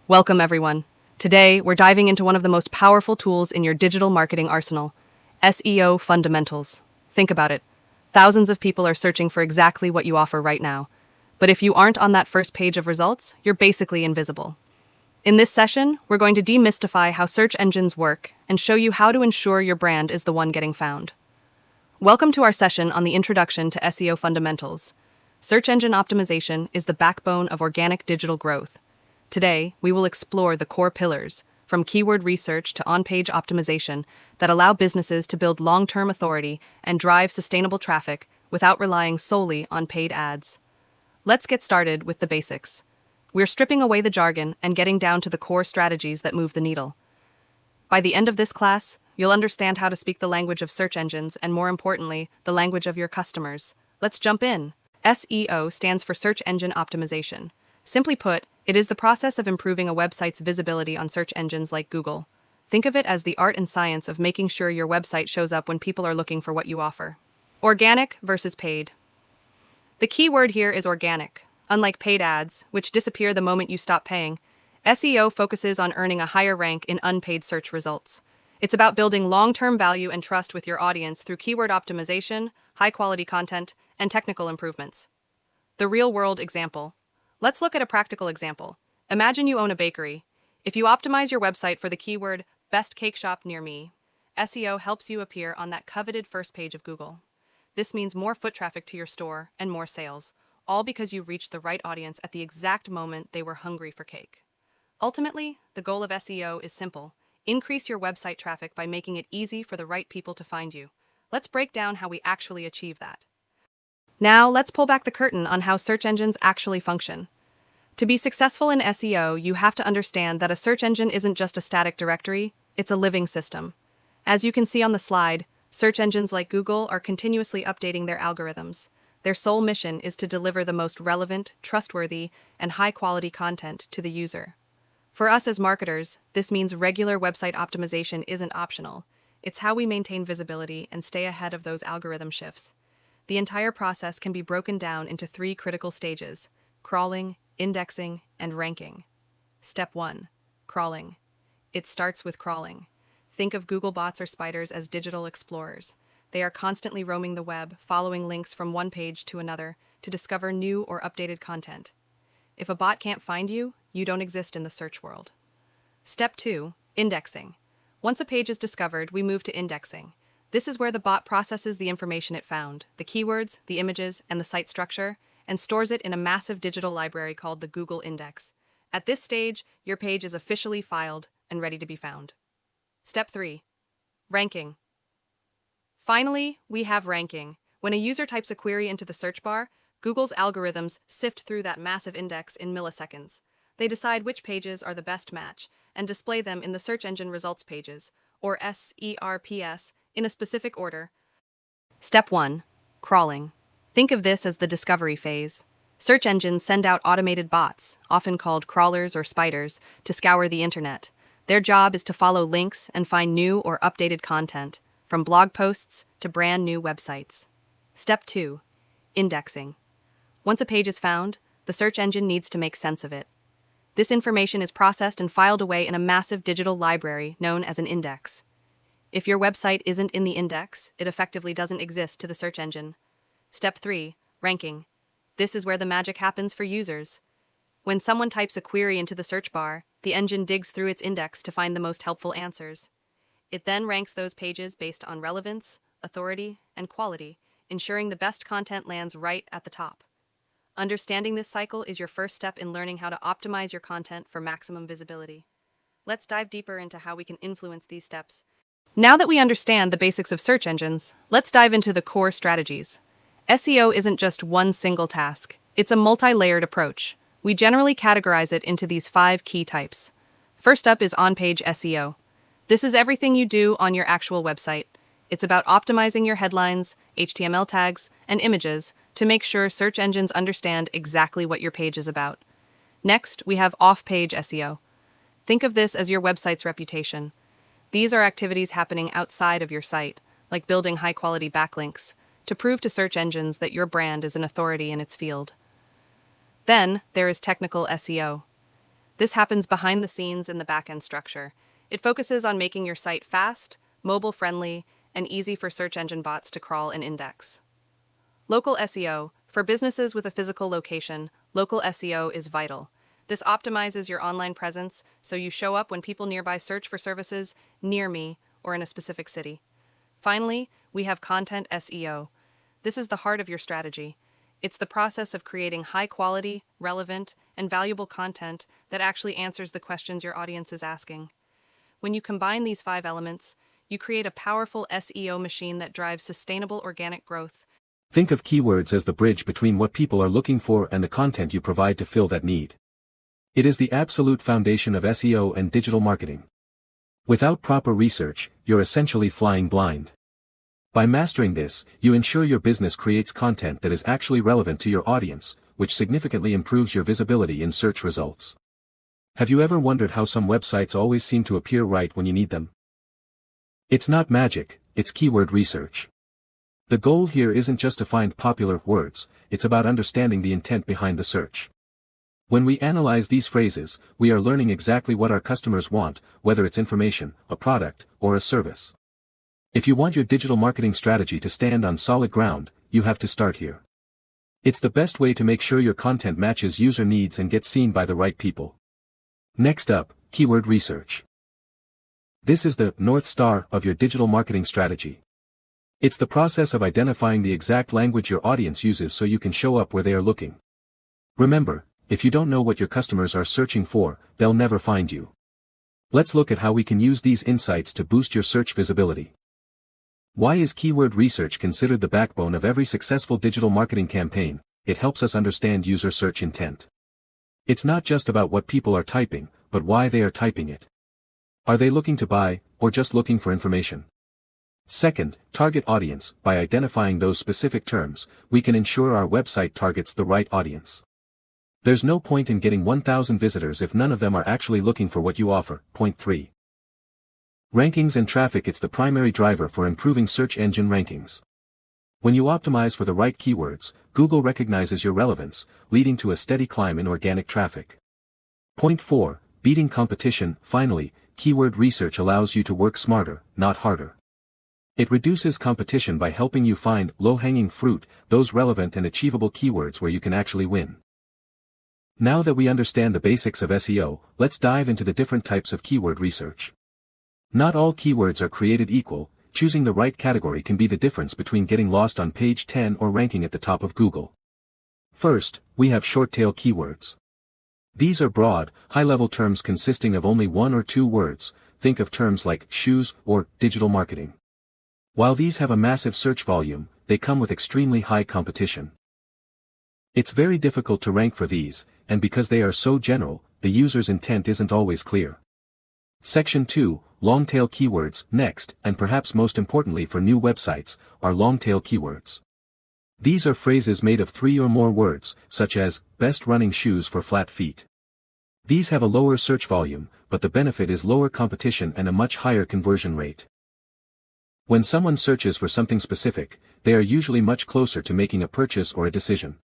Welcome, everyone. Today, we're diving into one of the most powerful tools in your digital marketing arsenal, SEO fundamentals. Think about it. Thousands of people are searching for exactly what you offer right now. But if you aren't on that first page of results, you're basically invisible. In this session, we're going to demystify how search engines work and show you how to ensure your brand is the one getting found. Welcome to our session on the Introduction to SEO Fundamentals. Search engine optimization is the backbone of organic digital growth. Today, we will explore the core pillars, from keyword research to on-page optimization, that allow businesses to build long-term authority and drive sustainable traffic without relying solely on paid ads. Let's get started with the basics. We're stripping away the jargon and getting down to the core strategies that move the needle. By the end of this class, you'll understand how to speak the language of search engines and, more importantly, the language of your customers. Let's jump in. SEO stands for Search Engine Optimization. Simply put, it is the process of improving a website's visibility on search engines like Google. Think of it as the art and science of making sure your website shows up when people are looking for what you offer. Organic versus paid. The key word here is organic. Unlike paid ads, which disappear the moment you stop paying, SEO focuses on earning a higher rank in unpaid search results. It's about building long-term value and trust with your audience through keyword optimization, high-quality content, and technical improvements. The real-world example. Let's look at a practical example. Imagine you own a bakery. If you optimize your website for the keyword "best cake shop near me," SEO helps you appear on that coveted first page of Google. This means more foot traffic to your store and more sales, all because you reached the right audience at the exact moment they were hungry for cake. Ultimately, the goal of SEO is simple. Increase your website traffic by making it easy for the right people to find you. Let's break down how we actually achieve that. Now, let's pull back the curtain on how search engines actually function. To be successful in SEO, you have to understand that a search engine isn't just a static directory, it's a living system. As you can see on the slide, search engines like Google are continuously updating their algorithms. Their sole mission is to deliver the most relevant, trustworthy, and high-quality content to the user. For us as marketers, this means regular website optimization isn't optional. It's how we maintain visibility and stay ahead of those algorithm shifts. The entire process can be broken down into 3 critical stages: crawling, indexing, and ranking. Step 1. Crawling. It starts with crawling. Think of Google bots or spiders as digital explorers. They are constantly roaming the web, following links from one page to another to discover new or updated content. If a bot can't find you, you don't exist in the search world. Step 2. Indexing. Once a page is discovered, we move to indexing. This is where the bot processes the information it found, the keywords, the images, and the site structure, and stores it in a massive digital library called the Google Index. At this stage, your page is officially filed and ready to be found. Step 3. Ranking. Finally, we have ranking. When a user types a query into the search bar, Google's algorithms sift through that massive index in milliseconds. They decide which pages are the best match and display them in the search engine results pages, or SERPs, in a specific order. Step 1. Crawling. Think of this as the discovery phase. Search engines send out automated bots, often called crawlers or spiders, to scour the internet. Their job is to follow links and find new or updated content, from blog posts to brand new websites. Step 2. Indexing. Once a page is found, the search engine needs to make sense of it. This information is processed and filed away in a massive digital library known as an index. If your website isn't in the index, it effectively doesn't exist to the search engine. Step 3. Ranking. This is where the magic happens for users. When someone types a query into the search bar, the engine digs through its index to find the most helpful answers. It then ranks those pages based on relevance, authority, and quality, ensuring the best content lands right at the top. Understanding this cycle is your first step in learning how to optimize your content for maximum visibility. Let's dive deeper into how we can influence these steps. Now that we understand the basics of search engines, let's dive into the core strategies. SEO isn't just one single task. It's a multi-layered approach. We generally categorize it into these 5 key types. First up is on-page SEO. This is everything you do on your actual website. It's about optimizing your headlines, HTML tags, and images to make sure search engines understand exactly what your page is about. Next, we have off-page SEO. Think of this as your website's reputation. These are activities happening outside of your site, like building high-quality backlinks, to prove to search engines that your brand is an authority in its field. Then, there is technical SEO. This happens behind the scenes in the backend structure. It focuses on making your site fast, mobile-friendly, and easy for search engine bots to crawl and index. Local SEO. For businesses with a physical location, local SEO is vital. This optimizes your online presence so you show up when people nearby search for services near me or in a specific city. Finally, we have content SEO. This is the heart of your strategy. It's the process of creating high-quality, relevant, and valuable content that actually answers the questions your audience is asking. When you combine these 5 elements, you create a powerful SEO machine that drives sustainable organic growth. Think of keywords as the bridge between what people are looking for and the content you provide to fill that need. It is the absolute foundation of SEO and digital marketing. Without proper research, you're essentially flying blind. By mastering this, you ensure your business creates content that is actually relevant to your audience, which significantly improves your visibility in search results. Have you ever wondered how some websites always seem to appear right when you need them? It's not magic, it's keyword research. The goal here isn't just to find popular words, it's about understanding the intent behind the search. When we analyze these phrases, we are learning exactly what our customers want, whether it's information, a product, or a service. If you want your digital marketing strategy to stand on solid ground, you have to start here. It's the best way to make sure your content matches user needs and gets seen by the right people. Next up, keyword research. This is the North Star of your digital marketing strategy. It's the process of identifying the exact language your audience uses so you can show up where they are looking. Remember, if you don't know what your customers are searching for, they'll never find you. Let's look at how we can use these insights to boost your search visibility. Why is keyword research considered the backbone of every successful digital marketing campaign? It helps us understand user search intent. It's not just about what people are typing, but why they are typing it. Are they looking to buy, or just looking for information? Second, target audience. By identifying those specific terms, we can ensure our website targets the right audience. There's no point in getting 1,000 visitors if none of them are actually looking for what you offer. Point 3. Rankings and traffic. It's the primary driver for improving search engine rankings. When you optimize for the right keywords, Google recognizes your relevance, leading to a steady climb in organic traffic. Point 4. Beating competition. Finally, keyword research allows you to work smarter, not harder. It reduces competition by helping you find low-hanging fruit, those relevant and achievable keywords where you can actually win. Now that we understand the basics of SEO, let's dive into the different types of keyword research. Not all keywords are created equal. Choosing the right category can be the difference between getting lost on page 10 or ranking at the top of Google. First, we have short-tail keywords. These are broad, high-level terms consisting of only 1 or 2 words. Think of terms like shoes or digital marketing. While these have a massive search volume, they come with extremely high competition. It's very difficult to rank for these, and because they are so general, the user's intent isn't always clear. Section 2, Long-tail keywords. Next, and perhaps most importantly for new websites, are long-tail keywords. These are phrases made of 3 or more words, such as, best running shoes for flat feet. These have a lower search volume, but the benefit is lower competition and a much higher conversion rate. When someone searches for something specific, they are usually much closer to making a purchase or a decision.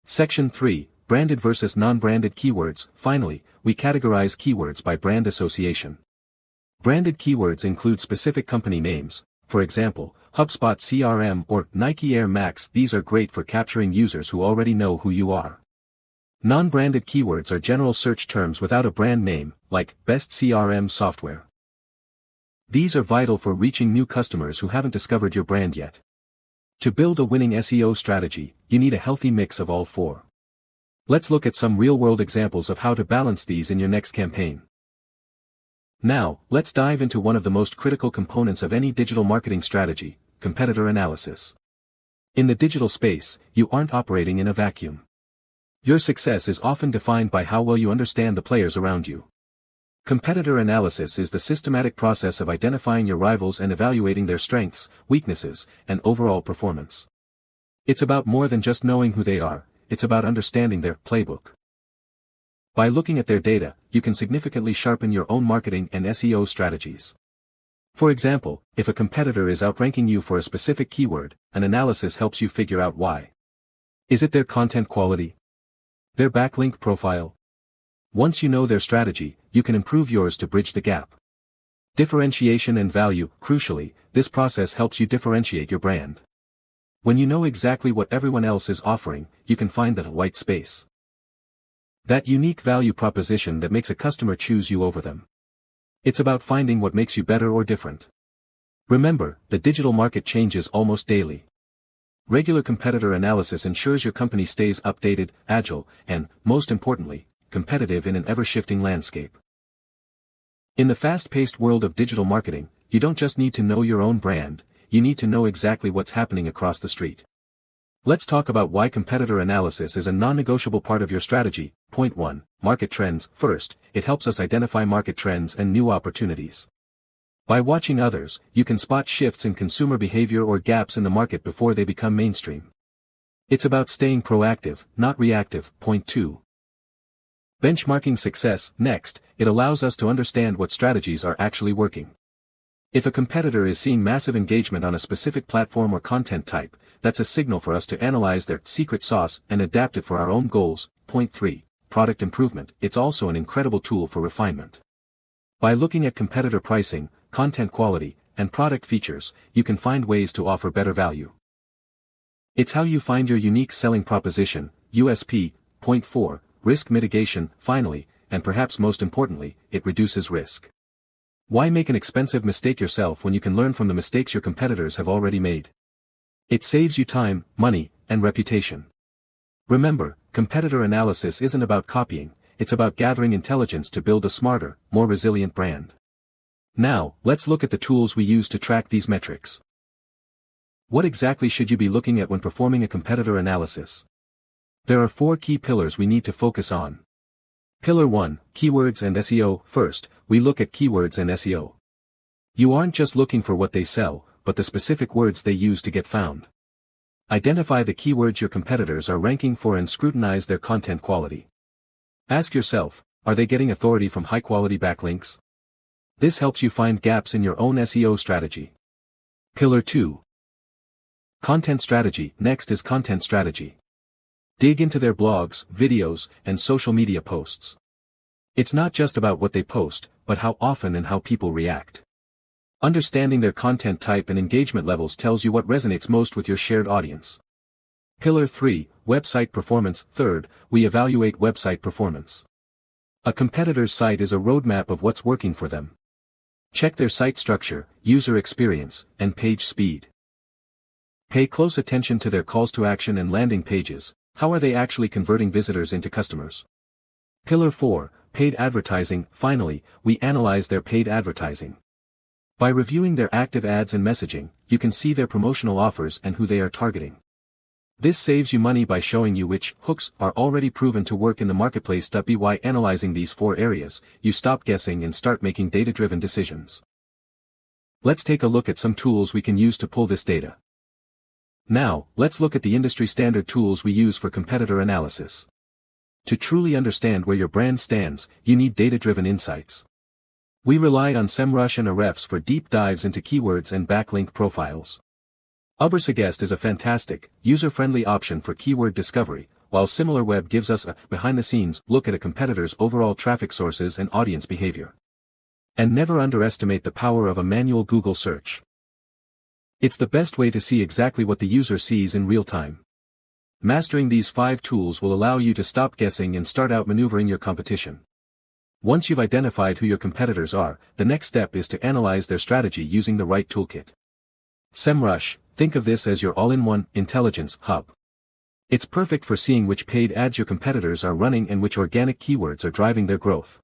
Section 3, Branded versus non-branded keywords. Finally, we categorize keywords by brand association. Branded keywords include specific company names, for example, HubSpot CRM or Nike Air Max. These are great for capturing users who already know who you are. Non-branded keywords are general search terms without a brand name, like best CRM software. These are vital for reaching new customers who haven't discovered your brand yet. To build a winning SEO strategy, you need a healthy mix of all 4. Let's look at some real-world examples of how to balance these in your next campaign. Now, let's dive into one of the most critical components of any digital marketing strategy, competitor analysis. In the digital space, you aren't operating in a vacuum. Your success is often defined by how well you understand the players around you. Competitor analysis is the systematic process of identifying your rivals and evaluating their strengths, weaknesses, and overall performance. It's about more than just knowing who they are, it's about understanding their playbook. By looking at their data, you can significantly sharpen your own marketing and SEO strategies. For example, if a competitor is outranking you for a specific keyword, an analysis helps you figure out why. Is it their content quality? Their backlink profile? Once you know their strategy, you can improve yours to bridge the gap. Differentiation and value. Crucially, this process helps you differentiate your brand. When you know exactly what everyone else is offering, you can find that white space. That unique value proposition that makes a customer choose you over them. It's about finding what makes you better or different. Remember, the digital market changes almost daily. Regular competitor analysis ensures your company stays updated, agile, and, most importantly, competitive in an ever-shifting landscape. In the fast-paced world of digital marketing, you don't just need to know your own brand, you need to know exactly what's happening across the street. Let's talk about why competitor analysis is a non-negotiable part of your strategy. Point 1. Market trends. First, it helps us identify market trends and new opportunities. By watching others, you can spot shifts in consumer behavior or gaps in the market before they become mainstream. It's about staying proactive, not reactive. Point 2. Benchmarking success. Next, it allows us to understand what strategies are actually working. If a competitor is seeing massive engagement on a specific platform or content type, that's a signal for us to analyze their secret sauce and adapt it for our own goals. Point 3. Product improvement. It's also an incredible tool for refinement. By looking at competitor pricing, content quality, and product features, you can find ways to offer better value. It's how you find your unique selling proposition, USP. Point 4. Risk mitigation. Finally, and perhaps most importantly, it reduces risk. Why make an expensive mistake yourself when you can learn from the mistakes your competitors have already made? It saves you time, money, and reputation. Remember, competitor analysis isn't about copying, it's about gathering intelligence to build a smarter, more resilient brand. Now, let's look at the tools we use to track these metrics. What exactly should you be looking at when performing a competitor analysis? There are 4 key pillars we need to focus on. Pillar 1, Keywords and SEO. First, we look at keywords and SEO. You aren't just looking for what they sell, but the specific words they use to get found. Identify the keywords your competitors are ranking for and scrutinize their content quality. Ask yourself, are they getting authority from high-quality backlinks? This helps you find gaps in your own SEO strategy. Pillar 2. Content strategy. Next is content strategy. Dig into their blogs, videos, and social media posts. It's not just about what they post, but how often and how people react. Understanding their content type and engagement levels tells you what resonates most with your shared audience. Pillar 3, Website performance. Third, we evaluate website performance. A competitor's site is a roadmap of what's working for them. Check their site structure, user experience, and page speed. Pay close attention to their calls to action and landing pages. How are they actually converting visitors into customers? Pillar 4, Paid advertising. Finally, we analyze their paid advertising. By reviewing their active ads and messaging, you can see their promotional offers and who they are targeting. This saves you money by showing you which hooks are already proven to work in the marketplace. By analyzing these 4 areas, you stop guessing and start making data-driven decisions. Let's take a look at some tools we can use to pull this data. Now, let's look at the industry-standard tools we use for competitor analysis. To truly understand where your brand stands, you need data-driven insights. We rely on SEMrush and Ahrefs for deep dives into keywords and backlink profiles. Ubersuggest is a fantastic, user-friendly option for keyword discovery, while SimilarWeb gives us a behind-the-scenes look at a competitor's overall traffic sources and audience behavior. And never underestimate the power of a manual Google search. It's the best way to see exactly what the user sees in real time. Mastering these 5 tools will allow you to stop guessing and start outmaneuvering your competition. Once you've identified who your competitors are, the next step is to analyze their strategy using the right toolkit. SEMrush, think of this as your all-in-one intelligence hub. It's perfect for seeing which paid ads your competitors are running and which organic keywords are driving their growth.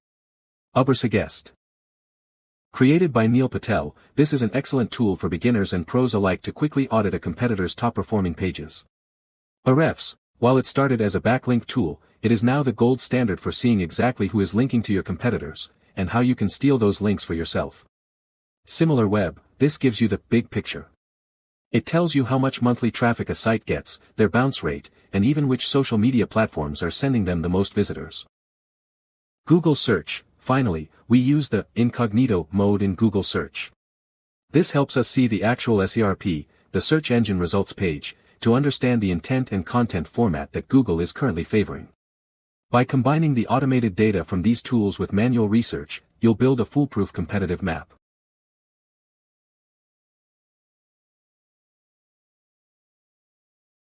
Ubersuggest. Created by Neil Patel, this is an excellent tool for beginners and pros alike to quickly audit a competitor's top-performing pages. Ahrefs, while it started as a backlink tool, it is now the gold standard for seeing exactly who is linking to your competitors, and how you can steal those links for yourself. SimilarWeb, this gives you the big picture. It tells you how much monthly traffic a site gets, their bounce rate, and even which social media platforms are sending them the most visitors. Google Search. Finally, we use the incognito mode in Google Search. This helps us see the actual SERP, the search engine results page, to understand the intent and content format that Google is currently favoring. By combining the automated data from these tools with manual research, you'll build a foolproof competitive map.